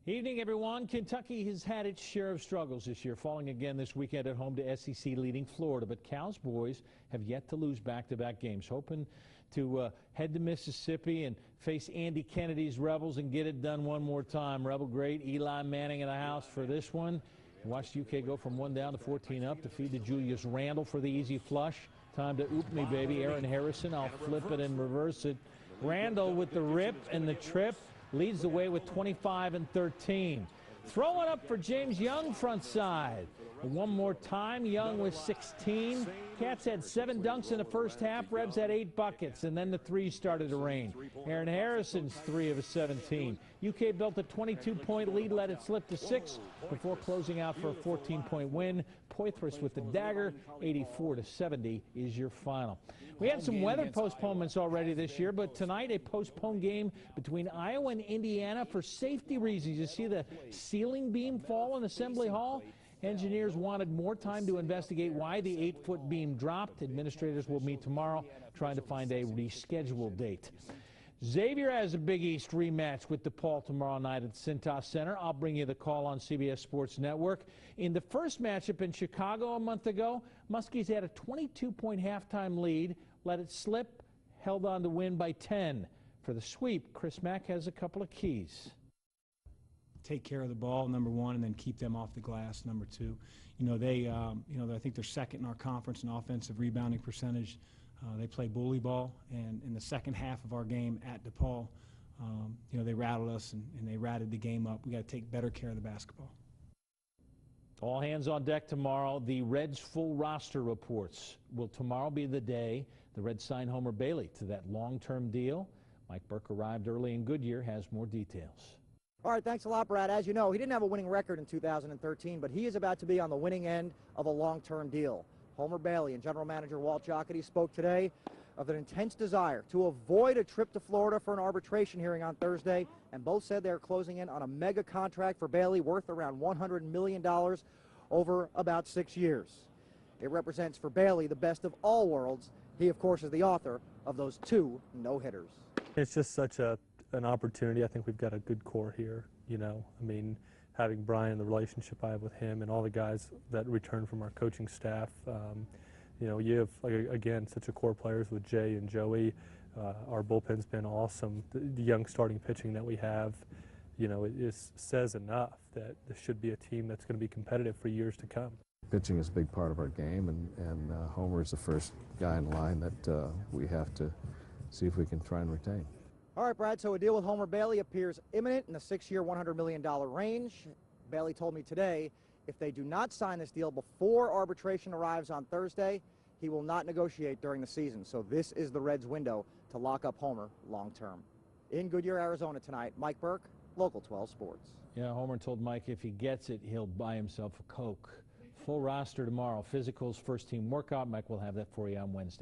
Evening, everyone. Kentucky has had its share of struggles this year, falling again this weekend at home to SEC-leading Florida. But Cal's boys have yet to lose back-to-back games, hoping to head to Mississippi and face Andy Kennedy's Rebels and get it done one more time. Rebel great Eli Manning in the house for this one. Watched UK go from 1 down to 14 up to feed to Julius Randle for the easy flush. Time to oop me, baby. Aaron Harrison, I'll flip it and reverse it. Randle with the rip and the trip. Leads the way with 25 and 13. Throwing up for James Young front side. One more time, Young with 16. Cats had 7 dunks in the first half. Rebs had 8 buckets, and then the threes started to rain. Aaron Harrison's 3 of 17. UK built a 22-point lead, let it slip to 6 before closing out for a 14-point win. Poitras with the dagger, 84-70 is your final. We had some weather postponements already this year, but tonight a postponed game between Iowa and Indiana for safety reasons. You see the ceiling beam fall in Assembly Hall? Engineers wanted more time to investigate why the 8-foot beam dropped. Administrators will meet tomorrow trying to find a rescheduled date. Xavier has a Big East rematch with DePaul tomorrow night at Cintas Center. I'll bring you the call on CBS Sports Network. In the first matchup in Chicago a month ago, Muskies had a 22-point halftime lead, let it slip, held on to win by 10. For the sweep, Chris Mack has a couple of keys. Take care of the ball, number one, and then keep them off the glass, number two. I think they're second in our conference in offensive rebounding percentage. They play bully ball, and in the second half of our game at DePaul, they rattled us and they ratted the game up. We got to take better care of the basketball. All hands on deck tomorrow. The Reds' full roster reports. Will tomorrow be the day the Reds sign Homer Bailey to that long-term deal? Mike Burke arrived early in Goodyear, has more details. All right, thanks a lot, Brad. As you know, he didn't have a winning record in 2013, but he is about to be on the winning end of a long-term deal. Homer Bailey and General Manager Walt Jocketty spoke today of an intense desire to avoid a trip to Florida for an arbitration hearing on Thursday, and both said they're closing in on a mega contract for Bailey worth around $100 million over about 6 years. It represents for Bailey the best of all worlds. He, of course, is the author of those 2 no-hitters. It's just such an opportunity. I think we've got a good core here, having Brian, the relationship I have with him and all the guys that return from our coaching staff. You have, again, such a core players with Jay and Joey. Our bullpen's been awesome. The young starting pitching that we have, it says enough that this should be a team that's going to be competitive for years to come. Pitching is a big part of our game, and Homer is the first guy in line that we have to see if we can try and retain. All right, Brad, so a deal with Homer Bailey appears imminent in the 6-year, $100 million range. Bailey told me today if they do not sign this deal before arbitration arrives on Thursday, he will not negotiate during the season. So this is the Reds' window to lock up Homer long-term. In Goodyear, Arizona tonight, Mike Burke, Local 12 Sports. Yeah, Homer told Mike if he gets it, he'll buy himself a Coke. Full roster tomorrow. Physicals, first-team workout. Mike will have that for you on Wednesday.